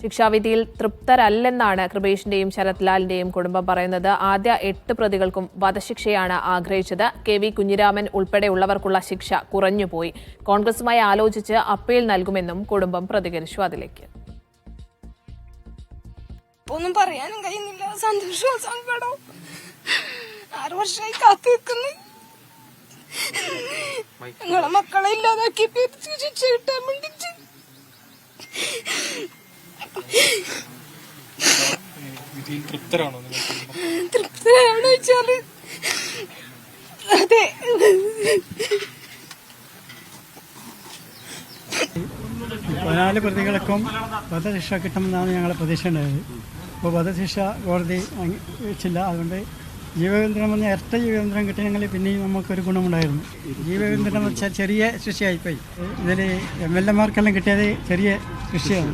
ശിക്ഷാവിധിയിൽ തൃപ്തരല്ലെന്നാണ് കൃപേഷിന്റെയും ശരത്ലാലിന്റെയും കുടുംബം പറയുന്നത്. ആദ്യ 8 പ്രതികൾക്കും വധശിക്ഷയാണ് ആഗ്രഹിച്ചത്. കെ വി കുഞ്ഞിരാമൻ ഉൾപ്പെടെയുള്ളവർക്കുള്ള ശിക്ഷ കുറഞ്ഞുപോയി. കോൺഗ്രസുമായി ആലോചിച്ച് അപ്പീൽ നൽകുമെന്നും കുടുംബം പ്രതികരിച്ചു. അതിലേക്ക് ഒന്നും പറയാനും കഴിയുന്നില്ല. സന്തോഷവും സങ്കടവും 6 വർഷമായി കാത്തു നിൽക്കുന്നു. ഞങ്ങളെ മക്കളെ ഇല്ലാതാക്കി ശിക്ഷ കിട്ടാൻ വേണ്ടിട്ട് തൃപ്തരാണോ വെച്ചാല് അതെ. 14 പ്രതികൾക്കും വധശിക്ഷ കിട്ടുമെന്നാണ് ഞങ്ങളുടെ പ്രതീക്ഷ ഉണ്ടായത്. അപ്പോൾ വധശിക്ഷ കോടതി വെച്ചില്ല. അതുകൊണ്ട് ജീവബന്ധനം വന്ന് ഇരട്ട ജീവബന്ധനം കിട്ടിയെങ്കിൽ പിന്നെയും നമുക്കൊരു ഗുണമുണ്ടായിരുന്നു. ജീവബന്ധനം എന്ന് വെച്ചാൽ ചെറിയ ശിക്ഷയായിപ്പോയി. ഇതിൽ MLA-മാർക്കെല്ലാം കിട്ടിയത് ചെറിയ ശിക്ഷയാണ്,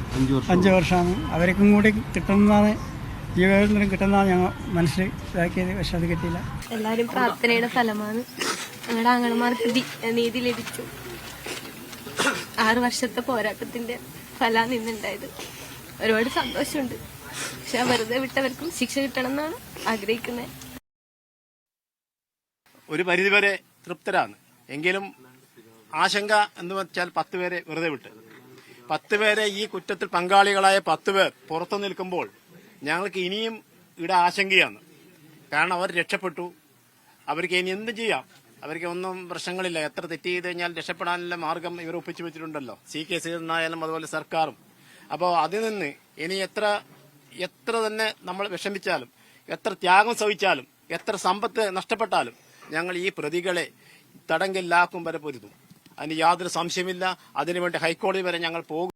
5 വർഷമാണ്. അവർക്കും കൂടി കിട്ടുന്നതാണ് ജീവബന്ധനം കിട്ടുന്നതാണ് ഞങ്ങൾ മനസ്സിലാക്കിയത്. പക്ഷെ അത് കിട്ടിയില്ല. എല്ലാവരും പ്രാർത്ഥനയുടെ ഫലമാണ്. ഞങ്ങളുടെ ആങ്ങളമാർക്ക് നീതി ലഭിച്ചു. 6 വർഷത്തെ പോരാട്ടത്തിന്റെ ഫലമാണ് ഇന്നുണ്ടായത്. ഒരുപാട് സന്തോഷമുണ്ട്. പക്ഷെ വെറുതെ വിട്ടവർക്കും ശിക്ഷ കിട്ടണം എന്നാണ് ആഗ്രഹിക്കുന്നത്. ഒരു പരിധിവരെ തൃപ്തരാണ്. എങ്കിലും ആശങ്ക എന്ന് വെച്ചാൽ 10 പേരെ വെറുതെ വിട്ട് 10 പേരെ ഈ കുറ്റത്തിൽ പങ്കാളികളായ 10 പേർ പുറത്തു നിൽക്കുമ്പോൾ ഞങ്ങൾക്ക് ഇനിയും ഇവിടെ ആശങ്കയാണ്. കാരണം അവർ രക്ഷപ്പെട്ടു. അവർക്ക് ഇനി എന്ത് ചെയ്യാം? അവർക്ക് ഒന്നും പ്രശ്നങ്ങളില്ല. എത്ര തെറ്റ് ചെയ്ത് കഴിഞ്ഞാൽ രക്ഷപ്പെടാനുള്ള മാർഗം ഇവർ ഒപ്പിച്ചു വെച്ചിട്ടുണ്ടല്ലോ. CK ശ്രീധരനായാലും അതുപോലെ സർക്കാരും. അപ്പോൾ അതിൽ നിന്ന് ഇനി എത്ര തന്നെ നമ്മൾ വിഷമിച്ചാലും, എത്ര ത്യാഗം സഹിച്ചാലും, എത്ര സമ്പത്ത് നഷ്ടപ്പെട്ടാലും ഞങ്ങൾ ഈ പ്രതികളെ തടങ്കലിലാക്കും വരെ പൊരുതും. അതിന് യാതൊരു സംശയമില്ല. അതിനുവേണ്ടി ഹൈക്കോടതി വരെ ഞങ്ങൾ പോകും.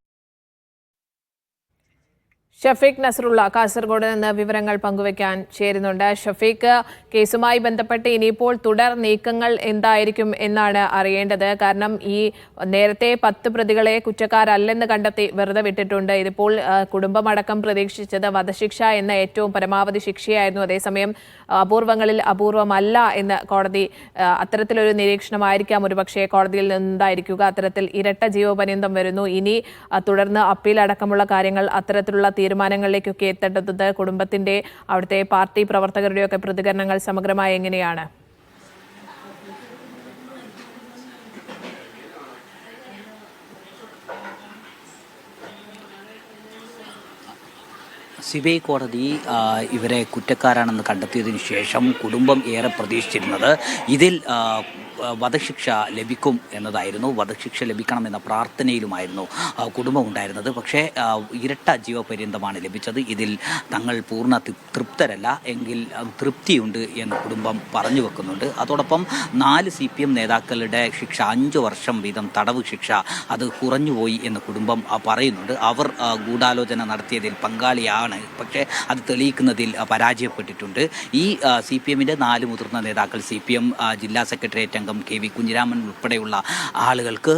ഷഫീഖ് നസറുള്ള കാസർഗോഡ് നിന്ന് വിവരങ്ങൾ പങ്കുവയ്ക്കാൻ ചേരുന്നുണ്ട്. ഷഫീഖ്, കേസുമായി ബന്ധപ്പെട്ട് ഇനിയിപ്പോൾ തുടർ നീക്കങ്ങൾ എന്തായിരിക്കും എന്നാണ് അറിയേണ്ടത്. കാരണം ഈ നേരത്തെ 10 പ്രതികളെ കുറ്റക്കാരല്ലെന്ന് കണ്ടെത്തി വെറുതെ വിട്ടിട്ടുണ്ട്. ഇതിപ്പോൾ കുടുംബമടക്കം പ്രതീക്ഷിച്ചത് വധശിക്ഷ എന്ന ഏറ്റവും പരമാവധി ശിക്ഷയായിരുന്നു. അതേസമയം അപൂർവങ്ങളിൽ അപൂർവമല്ല എന്ന് കോടതി, അത്തരത്തിലൊരു നിരീക്ഷണമായിരിക്കാം ഒരുപക്ഷെ കോടതിയിൽ നിന്നുണ്ടായിരിക്കുക. അത്തരത്തിൽ ഇരട്ട ജീവപര്യന്തം വരുന്നു. ഇനി തുടർന്ന് അപ്പീൽ അടക്കമുള്ള കാര്യങ്ങൾ, അത്തരത്തിലുള്ള തീരുമാനങ്ങളിലേക്കൊക്കെ എത്തേണ്ടത് കുടുംബത്തിന്റെ, അവിടുത്തെ പാർട്ടി പ്രവർത്തകരുടെയൊക്കെ പ്രതികരണങ്ങൾ സമഗ്രമായി എങ്ങനെയാണ്? CBI കോടതി ഇവരെ കുറ്റക്കാരാണെന്ന് കണ്ടെത്തിയതിനു ശേഷം കുടുംബം ഏറെ പ്രതീക്ഷിച്ചിരുന്നത് ഇതിൽ വധശിക്ഷ ലഭിക്കും എന്നതായിരുന്നു. വധശിക്ഷ ലഭിക്കണമെന്ന പ്രാർത്ഥനയിലുമായിരുന്നു കുടുംബം ഉണ്ടായിരുന്നത്. പക്ഷേ ഇരട്ട ജീവപര്യന്തമാണ് ലഭിച്ചത്. ഇതിൽ തങ്ങൾ പൂർണ്ണ തൃപ്തരല്ല, എങ്കിൽ തൃപ്തിയുണ്ട് എന്ന് കുടുംബം പറഞ്ഞു വെക്കുന്നുണ്ട്. അതോടൊപ്പം 4 CPM നേതാക്കളുടെ ശിക്ഷ 5 വർഷം വീതം തടവ് ശിക്ഷ അത് കുറഞ്ഞുപോയി എന്ന് കുടുംബം പറയുന്നുണ്ട്. അവർ ഗൂഢാലോചന നടത്തിയതിൽ പങ്കാളിയാണ്, പക്ഷേ അത് തെളിയിക്കുന്നതിൽ പരാജയപ്പെട്ടിട്ടുണ്ട്. ഈ CPM-ന്റെ 4 മുതിർന്ന നേതാക്കൾ, CPM ജില്ലാ സെക്രട്ടേറിയറ്റ് അംഗം KV കുഞ്ഞിരാമൻ ഉൾപ്പെടെയുള്ള ആളുകൾക്ക്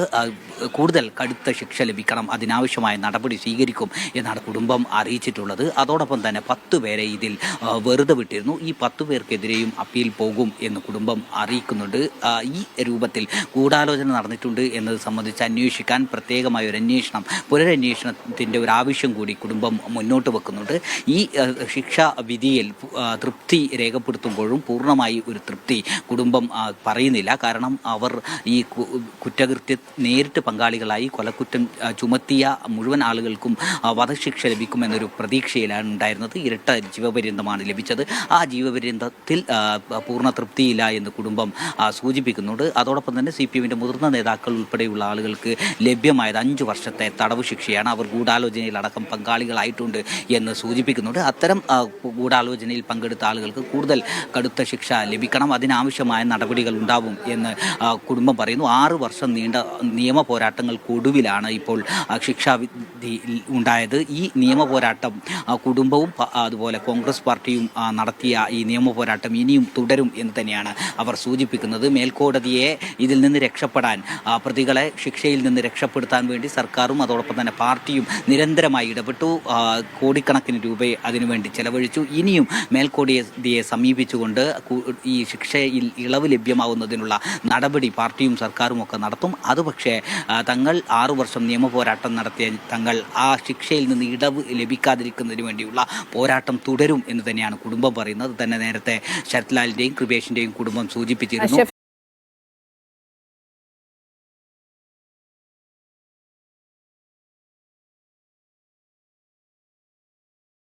കൂടുതൽ കടുത്ത ശിക്ഷ ലഭിക്കണം, അതിനാവശ്യമായ നടപടി സ്വീകരിക്കും എന്നാണ് കുടുംബം അറിയിച്ചിട്ടുള്ളത്. അതോടൊപ്പം തന്നെ 10 പേരെ ഇതിൽ വെറുതെ വിട്ടിരുന്നു. ഈ 10 പേർക്കെതിരെയും അപ്പീൽ പോകും എന്ന് കുടുംബം അറിയിക്കുന്നുണ്ട്. ഈ രൂപത്തിൽ ഗൂഢാലോചന നടന്നിട്ടുണ്ട് എന്നത് സംബന്ധിച്ച് അന്വേഷിക്കാൻ പ്രത്യേകമായ ഒരു അന്വേഷണം, പുനരന്വേഷണത്തിൻ്റെ ഒരു ആവശ്യം കൂടി കുടുംബം മുന്നോട്ട് വെക്കുന്നുണ്ട്. ഈ ശിക്ഷാ വിധിയിൽ തൃപ്തി രേഖപ്പെടുത്തുമ്പോഴും പൂർണ്ണമായി ഒരു തൃപ്തി കുടുംബം പറയുന്നില്ല. കാരണം അവർ ഈ കുറ്റകൃത്യം നേരിട്ട് പങ്കാളികളായി കൊലക്കുറ്റം ചുമത്തിയ മുഴുവൻ ആളുകൾക്കും വധശിക്ഷ ലഭിക്കുമെന്നൊരു പ്രതീക്ഷയിലാണ് ഉണ്ടായിരുന്നത്. ഇരട്ട ജീവപര്യന്തമാണ് ലഭിച്ചത്. ആ ജീവപര്യന്തത്തിൽ പൂർണ്ണ തൃപ്തിയില്ല എന്ന് കുടുംബം സൂചിപ്പിക്കുന്നുണ്ട്. അതോടൊപ്പം തന്നെ CPM-ന്റെ മുതിർന്ന നേതാക്കൾ ഉൾപ്പെടെയുള്ള ആളുകൾക്ക് ലഭ്യമായത് 5 വർഷത്തെ തടവ് ശിക്ഷയാണ്. അവർ ഗൂഢാലോചനയിലടക്കം പങ്കാളികളായിട്ടുണ്ട് എന്ന് സൂചിപ്പിക്കുന്നുണ്ട്. അത്തരം ഗൂഢാലോചനയിൽ പങ്കെടുത്ത ആളുകൾക്ക് കൂടുതൽ കടുത്ത ശിക്ഷ ലഭിക്കണം, അതിനാവശ്യമായ നടപടികൾ ഉണ്ടാവും എന്ന് കുടുംബം പറയുന്നു. 6 വർഷം നീണ്ട നിയമ പോരാട്ടങ്ങൾക്കൊടുവിലാണ് ഇപ്പോൾ ശിക്ഷാവിധി ഉണ്ടായത്. ഈ നിയമ പോരാട്ടം കുടുംബവും അതുപോലെ കോൺഗ്രസ് പാർട്ടിയും നടത്തിയ ഈ നിയമ പോരാട്ടം ഇനിയും തുടരും എന്ന് തന്നെയാണ് അവർ സൂചിപ്പിക്കുന്നത്. മേൽക്കോടതിയെ ഇതിൽ നിന്ന് രക്ഷപ്പെടാൻ, പ്രതികളെ ശിക്ഷയിൽ നിന്ന് രക്ഷപ്പെടുത്താൻ വേണ്ടി സർക്കാരും അതോടൊപ്പം തന്നെ പാർട്ടിയും നിരന്തരമായി ഇടപെട്ടു. കോടിക്കണക്കിന് രൂപ അതിനുവേണ്ടി ചെലവഴിച്ചു. ഇനിയും മേൽക്കോടതിയെ സമീപിച്ചുകൊണ്ട് ഈ ശിക്ഷയിൽ ഇളവ് ലഭ്യമാവുന്നതിനുള്ള നടപടി പാർട്ടിയും സർക്കാരും ഒക്കെ നടത്തും. അത് പക്ഷേ തങ്ങൾ 6 വർഷം നിയമ പോരാട്ടം നടത്തിയ തങ്ങൾ ആ ശിക്ഷയിൽ നിന്ന് ഇടവ് ലഭിക്കാതിരിക്കുന്നതിന് വേണ്ടിയുള്ള പോരാട്ടം തുടരും എന്ന് തന്നെയാണ് കുടുംബം പറയുന്നത്. തന്നെ നേരത്തെ ശരത്ലാലിൻ്റെയും കൃപേഷിൻ്റെയും കുടുംബം സൂചിപ്പിച്ചിരുന്നു.